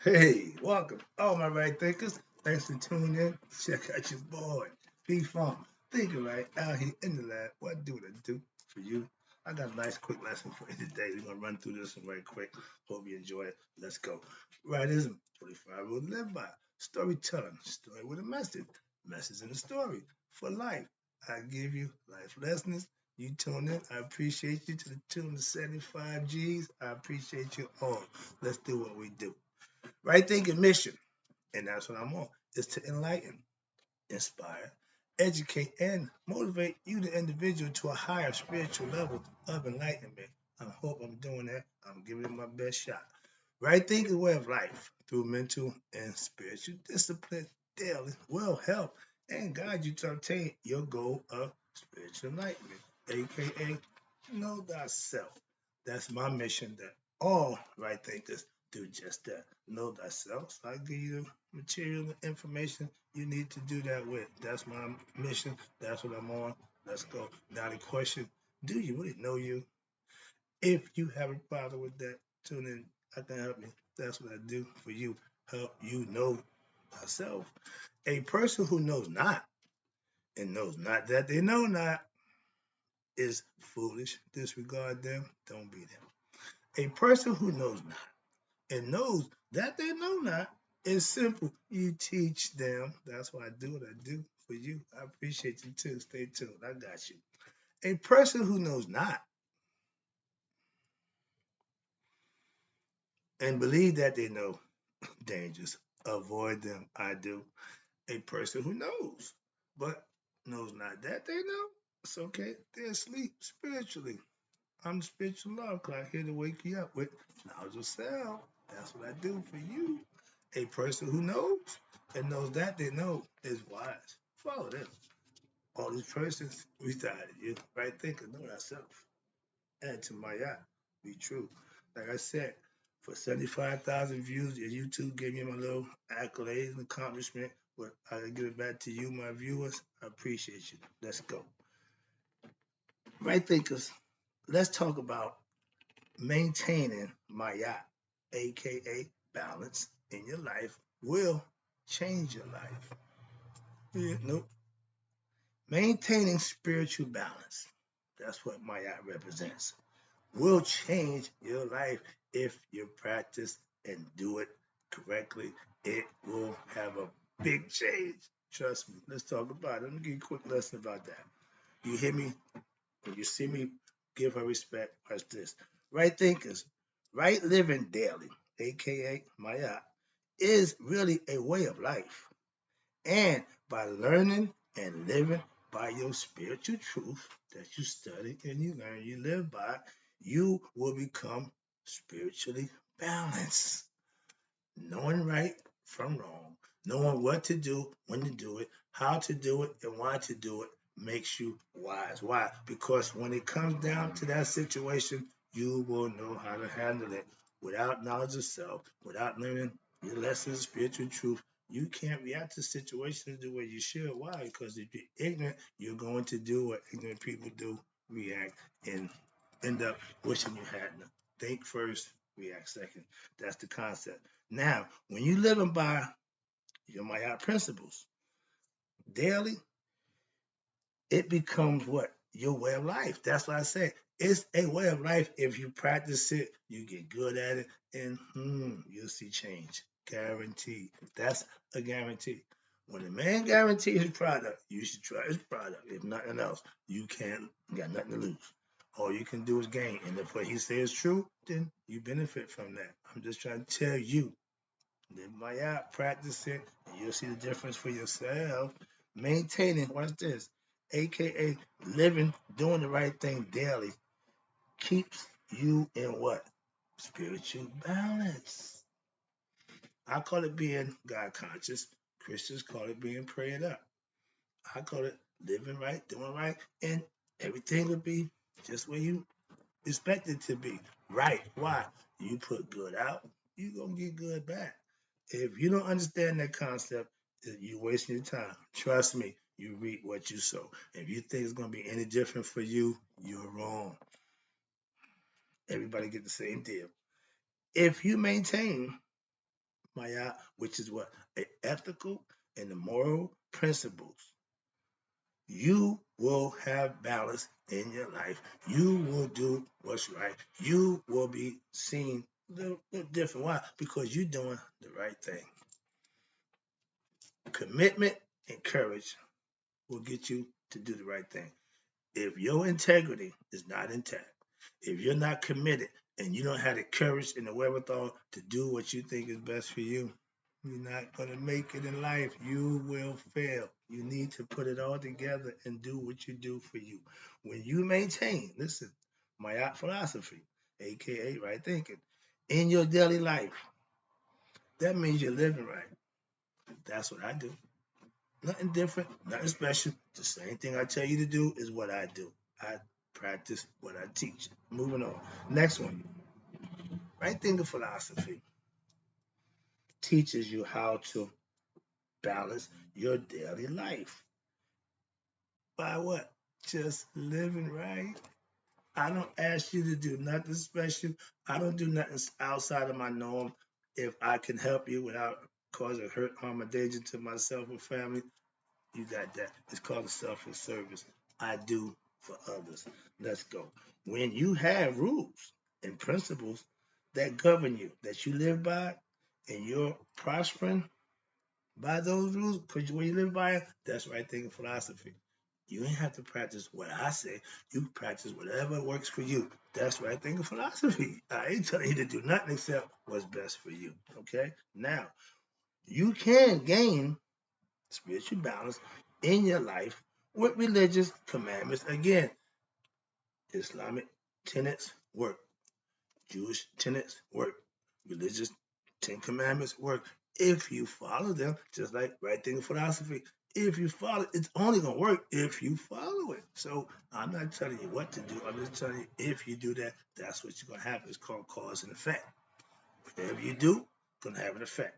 Hey, welcome, all my right thinkers. Thanks for tuning in. Check out your boy, P Funk. Thinking right out here in the lab. What do I do for you? I got a nice quick lesson for you today. We're gonna run through this one right quick. Hope you enjoy it. Let's go. Rightism, 25 rules to live by. Storytelling, story with a message. Message in the story for life. I give you life lessons. You tune in. I appreciate you to the tune of 75 G's. I appreciate you all. Let's do what we do. Right thinking mission, and that's what I'm on, is to enlighten, inspire, educate, and motivate you, the individual, to a higher spiritual level of enlightenment. I hope I'm doing that. I'm giving it my best shot. Right thinking way of life through mental and spiritual discipline daily will help and guide you to obtain your goal of spiritual enlightenment, aka know thyself. That's my mission that all right thinkers do just that. Know thyself. So I give you the material and information you need to do that with. That's my mission. That's what I'm on. Let's go. Now the question, do you really know you? If you have a problem with that, tune in. I can help you. That's what I do for you. Help you know thyself. A person who knows not and knows not that they know not is foolish. Disregard them. Don't be them. A person who knows not and knows that they know not is simple. You teach them. That's why I do what I do for you. I appreciate you too. Stay tuned. I got you. A person who knows not and believe that they know dangers, avoid them. I do. A person who knows, but knows not that they know. It's okay. They're asleep spiritually. I'm the spiritual love clock here to wake you up with knowledge of self. That's what I do for you. A person who knows and knows that they know is wise. Follow them. All these persons reside in you. Right thinking, know thyself. Add to my yacht. Be true. Like I said, for 75,000 views, your YouTube gave me my little accolades and accomplishment. But I give it back to you, my viewers. I appreciate you. Let's go. Right thinkers, let's talk about maintaining my yacht, aka balance in your life, will change your life. Yeah, nope. Maintaining spiritual balance. That's what my yacht represents. Will change your life if you practice and do it correctly. It will have a big change. Trust me. Let's talk about it. Let me give you a quick lesson about that. You hear me? When you see me, give her respect. Watch this. Right thinkers, right living daily, aka Maya, is really a way of life. And by learning and living by your spiritual truth that you study and you learn, you live by, you will become spiritually balanced. Knowing right from wrong, knowing what to do, when to do it, how to do it, and why to do it makes you wise. Why? Because when it comes down to that situation, you will know how to handle it. Without knowledge of self, without learning your lessons, spiritual truth, you can't react to situations the way you should. Why? Because if you're ignorant, you're going to do what ignorant people do, react, and end up wishing you hadn't. Think first, react second. That's the concept. Now, when you living by your Maya principles daily, it becomes what? Your way of life. That's what I say. It's a way of life. If you practice it, you get good at it, and you'll see change. Guaranteed. That's a guarantee. When a man guarantees his product, you should try his product. If nothing else, you got nothing to lose. All you can do is gain. And if what he says is true, then you benefit from that. I'm just trying to tell you. Live my out, practice it, and you'll see the difference for yourself. Maintaining, watch this, aka living, doing the right thing daily, keeps you in what? Spiritual balance. I call it being God conscious. Christians call it being prayed up. I call it living right, doing right, and everything will be just where you expect it to be. Right. Why? You put good out, you gonna get good back. If you don't understand that concept, you're wasting your time. Trust me, you reap what you sow. If you think it's gonna be any different for you, you're wrong. Everybody get the same deal. If you maintain Maya, which is what? The ethical and the moral principles. You will have balance in your life. You will do what's right. You will be seen a little different. Why? Because you're doing the right thing. Commitment and courage will get you to do the right thing. If your integrity is not intact, if you're not committed and you don't have the courage and the wherewithal to do what you think is best for you, you're not going to make it in life. You will fail. You need to put it all together and do what you do for you. When you maintain, listen, Maat philosophy, aka right thinking, in your daily life, that means you're living right. That's what I do. Nothing different, nothing special. The same thing I tell you to do is what I do. I practice what I teach. Moving on. Next one. Right thinking philosophy teaches you how to balance your daily life. By what? Just living right. I don't ask you to do nothing special. I don't do nothing outside of my norm. If I can help you without causing hurt, harm, or danger to myself or family, you got that. It's called a selfless service. I do for others. Let's go. When you have rules and principles that govern you, that you live by, and you're prospering by those rules, because when you live by it, that's right thinking philosophy. You ain't have to practice what I say. You practice whatever works for you. That's right thinking philosophy. I ain't telling you to do nothing except what's best for you. Okay? Now, you can gain spiritual balance in your life with religious commandments. Again, Islamic tenets work, Jewish tenets work, religious Ten Commandments work. If you follow them, just like right thinking philosophy, if you follow it, it's only going to work if you follow it. So I'm not telling you what to do. I'm just telling you if you do that, that's what you're going to happen. It's called cause and effect. Whatever you do, going to have an effect.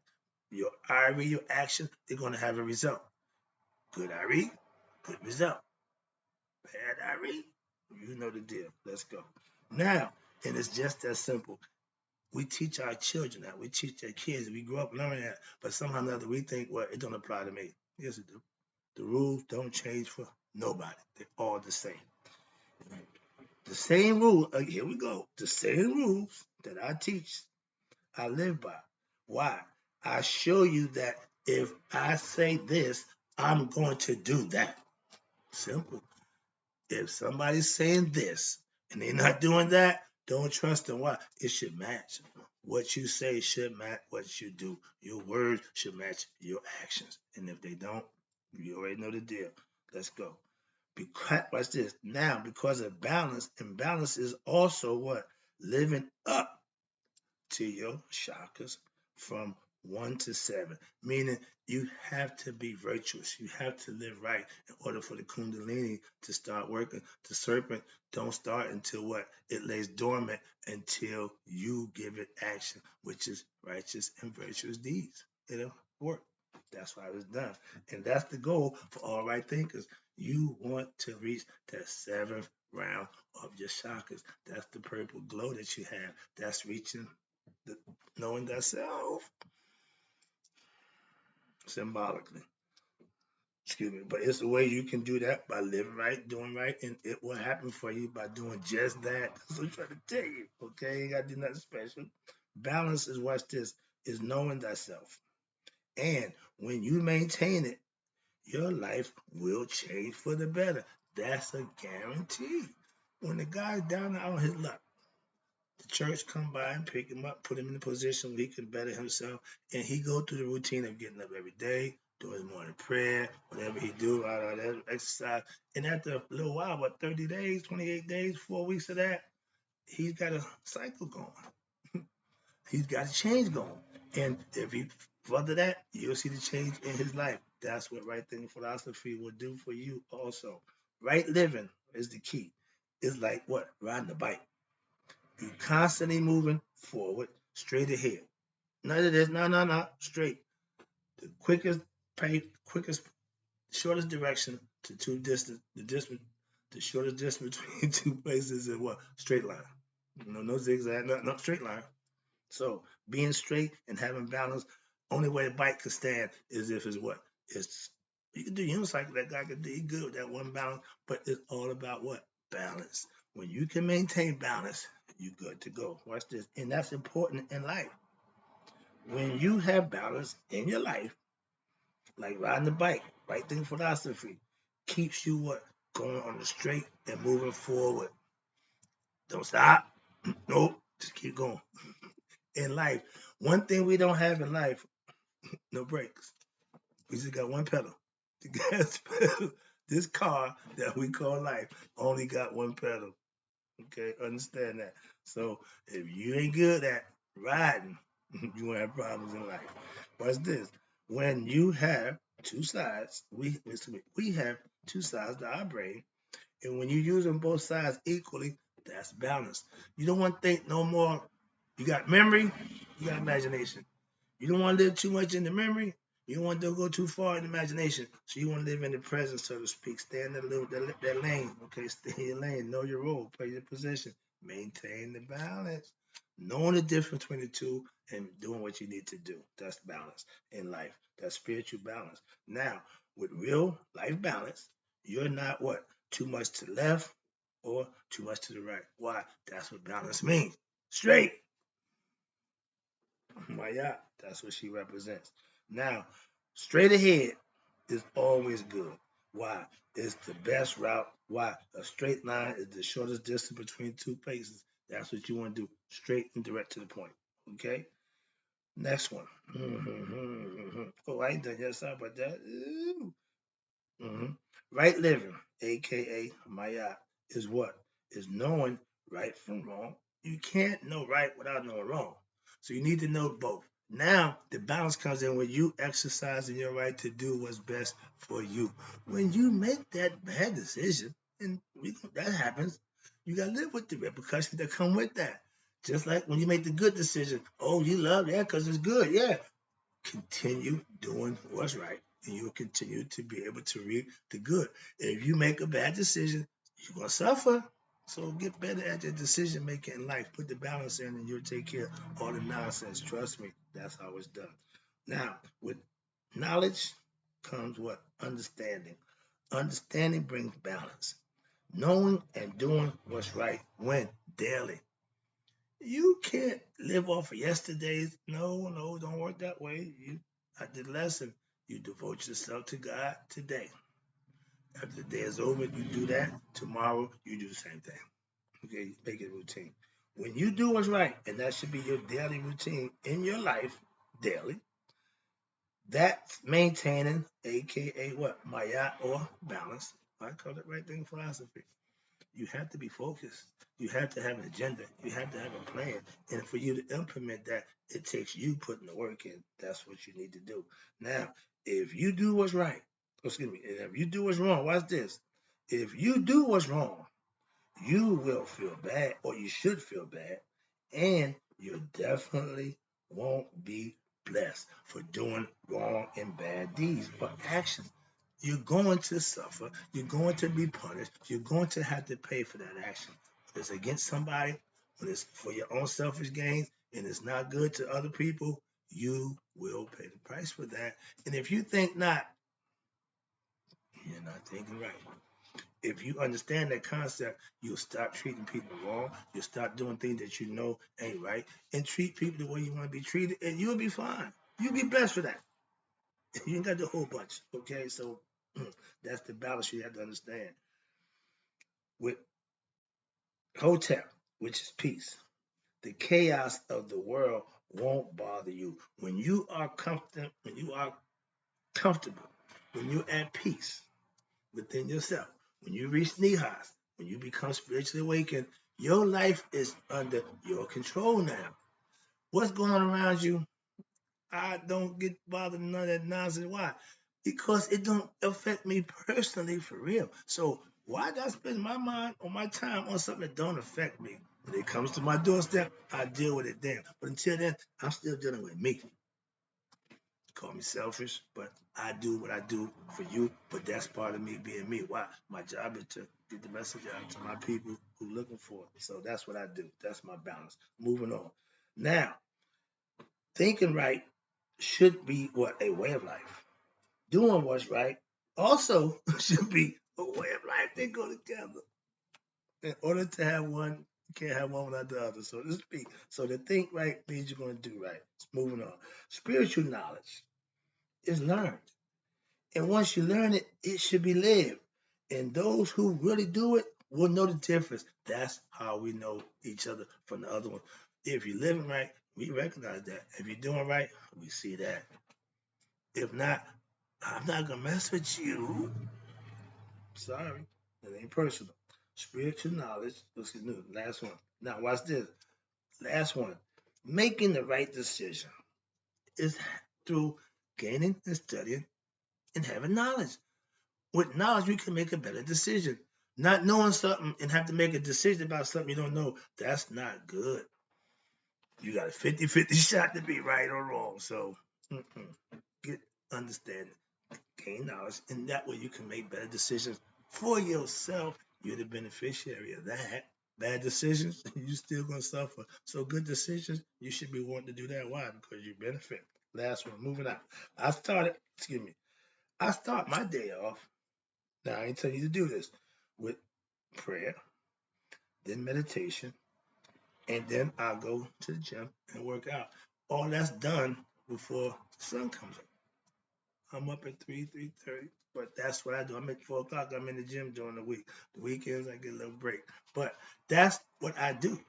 Your IRE, your action, they're going to have a result. Good IRE, good result. Bad IRE, you know the deal. Let's go. Now, and it's just that simple. We teach our children that. We teach their kids. We grow up learning that. But somehow or another, we think, well, it don't apply to me. Yes, it do. The rules don't change for nobody. They're all the same. The same rule, here we go. The same rules that I teach, I live by. Why? I show you that if I say this, I'm going to do that. Simple. If somebody's saying this and they're not doing that, don't trust them. Why? It should match. What you say should match what you do. Your words should match your actions. And if they don't, you already know the deal. Let's go. Because, watch this. Now, because of balance, and balance is also what? Living up to your chakras from 1 to 7, meaning you have to be virtuous. You have to live right in order for the Kundalini to start working. The serpent don't start until what? It lays dormant until you give it action, which is righteous and virtuous deeds. It'll work. That's why it's done. And that's the goal for all right thinkers. You want to reach that 7th round of your chakras. That's the purple glow that you have. That's reaching the, knowing thyself symbolically. Excuse me, but it's the way you can do that by living right, doing right, and it will happen for you by doing just that. That's what I'm trying to tell you. Okay, you gotta do nothing special. Balance is watch this, is knowing thyself. And when you maintain it, your life will change for the better. That's a guarantee. When the guy's down on his luck, the church come by and pick him up, put him in a position where he can better himself, and he go through the routine of getting up every day, doing his morning prayer, whatever he do, out that exercise. And after a little while, about 30 days, 28 days, 4 weeks of that, he's got a cycle going. He's got a change going. And if he further that, you'll see the change in his life. That's what right thinking philosophy will do for you also. Right living is the key. It's like what? Riding a bike. You constantly moving forward, straight ahead. None of this, no, straight. The quickest, shortest direction to two distance, the shortest distance between two places is what? Straight line. No zigzag, no straight line. So being straight and having balance Only way the bike can stand is if it's what? It's you can do unicycle, that guy can do he good with that one balance, but it's all about what? Balance. When you can maintain balance, you good to go. Watch this. And that's important in life. When you have balance in your life, like riding the bike, right thing philosophy, keeps you what? Going on the straight and moving forward. Don't stop. Nope. Just keep going. In life, one thing we don't have in life, no brakes. We just got one pedal. The gas pedal. This car that we call life only got one pedal. Okay, understand that. So if you ain't good at riding, you gonna have problems in life. What's this? When you have two sides, we have two sides to our brain, and when you use them both sides equally, that's balance. You don't want to think no more. You got memory, you got imagination. You don't want to live too much in the memory. You don't want to go too far in the imagination. So you want to live in the present, so to speak. Stay in that lane. Okay, stay in your lane. Know your role. Play your position. Maintain the balance. Knowing the difference between the two and doing what you need to do. That's balance in life. That's spiritual balance. Now, with real life balance, you're not what? Too much to the left or too much to the right. Why? That's what balance means. Straight. Maya, that's what she represents. Now, straight ahead is always good. Why? It's the best route. Why? A straight line is the shortest distance between two places. That's what you want to do. Straight and direct to the point. Okay? Next one. Oh, I ain't done yet. Sorry about that. Mm-hmm. Right living, aka Maya, is what? Is knowing right from wrong. You can't know right without knowing wrong. So you need to know both. Now the balance comes in when you exercising your right to do what's best for you. When you make that bad decision, and that happens, you gotta live with the repercussions that come with that. Just like when you make the good decision, oh, you love that because it's good. Yeah, continue doing what's right, and you'll continue to be able to reap the good. If you make a bad decision, you're going to suffer. So get better at your decision making in life. Put the balance in, and you'll take care of all the nonsense. Trust me, that's how it's done. Now, with knowledge comes what? Understanding. Understanding brings balance. Knowing and doing what's right when daily. You can't live off of yesterday's. No, no, don't work that way. You, I did lesson. You devote yourself to God today. After the day is over, you do that. Tomorrow, you do the same thing. Okay, make it routine. When you do what's right, and that should be your daily routine in your life, daily, that's maintaining, aka what? Maya or balance. I call it right thing philosophy. You have to be focused. You have to have an agenda. You have to have a plan. And for you to implement that, it takes you putting the work in. That's what you need to do. Now, if you do what's right, excuse me, and if you do what's wrong, watch this. If you do what's wrong, you will feel bad, or you should feel bad, and you definitely won't be blessed for doing wrong and bad deeds or actions. You're going to suffer. You're going to be punished. You're going to have to pay for that action. When it's against somebody, when it's for your own selfish gains, and it's not good to other people, you will pay the price for that. And if you think not, you're not thinking right. If you understand that concept, you'll stop treating people wrong. You'll stop doing things that you know ain't right, and treat people the way you want to be treated, and you'll be fine. You'll be blessed for that. You ain't got the whole bunch, okay? So that's the balance you have to understand. With Hotep, which is peace, the chaos of the world won't bother you when you are comfortable, when you're at peace within yourself. When you reach Nihas, when you become spiritually awakened, your life is under your control now. What's going on around you? I don't get bothered with none of that nonsense. Why? Because it don't affect me personally for real. So why do I spend my mind or my time on something that don't affect me? When it comes to my doorstep, I deal with it then. But until then, I'm still dealing with me. Call me selfish, but I do what I do for you. But that's part of me being me. Why? My job is to get the message out to my people who looking for it. So that's what I do. That's my balance. Moving on. Now, thinking right should be what? A way of life. Doing what's right also should be a way of life. They go together. In order to have one, you can't have one without the other, so to speak. So to think right means you're going to do right. Moving on. Spiritual knowledge is learned. And once you learn it, it should be lived. And those who really do it will know the difference. That's how we know each other from the other one. If you're living right, we recognize that. If you're doing right, we see that. If not, I'm not gonna mess with you. Sorry, it ain't personal. Spiritual knowledge. Excuse me. Last one. Now watch this. Last one. Making the right decision is through gaining and studying and having knowledge. With knowledge, you can make a better decision. Not knowing something and have to make a decision about something you don't know, that's not good. You got a 50-50 shot to be right or wrong. So, get understanding, gain knowledge, and that way you can make better decisions for yourself. You're the beneficiary of that. Bad decisions, you still gonna suffer. So good decisions, you should be wanting to do that. Why? Because you benefit. Last one, moving on. Excuse me, I start my day off. Now I ain't telling you to do this with prayer, then meditation, and then I'll go to the gym and work out. All that's done before the sun comes up. I'm up at 3:30, but that's what I do. I'm at 4 o'clock. I'm in the gym during the week. The weekends I get a little break, but that's what I do.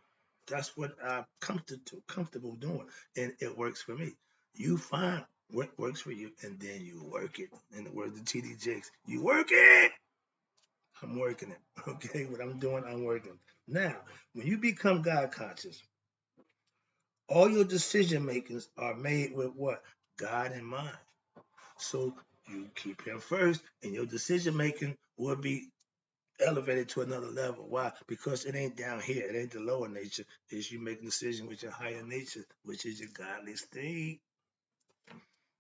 That's what I'm comfortable doing, and it works for me. You find what works for you, and then you work it. In the words of TD Jakes, you work it. I'm working it. Okay, what I'm doing, I'm working. Now, when you become God conscious, all your decision makings are made with what? God in mind. So you keep him first, and your decision making will be elevated to another level. Why? Because it ain't down here. It ain't the lower nature. It's you making decisions with your higher nature, which is your godly state,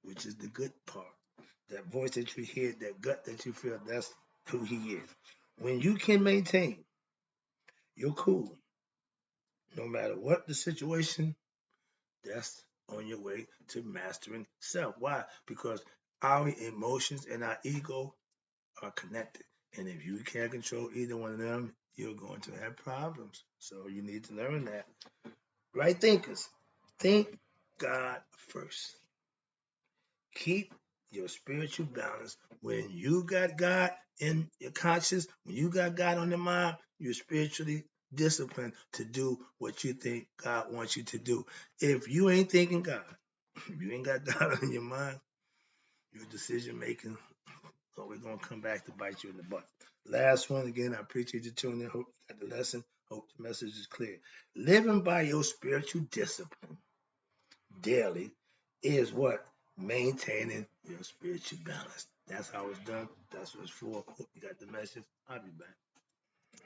which is the good part. That voice that you hear, that gut that you feel, that's who he is. When you can maintain your cool, no matter what the situation, that's on your way to mastering self. Why? Because our emotions and our ego are connected. And if you can't control either one of them, you're going to have problems. So you need to learn that. Right thinkers, think God first. Keep your spiritual balance. When you got God in your conscience, when you got God on your mind, you're spiritually disciplined to do what you think God wants you to do. If you ain't thinking God, if you ain't got God on your mind, your decision making, so we're gonna come back to bite you in the butt. Last one again, I appreciate you tuning in. Hope you got the lesson. Hope the message is clear. Living by your spiritual discipline daily is what? Maintaining your spiritual balance. That's how it's done. That's what it's for. Hope you got the message. I'll be back.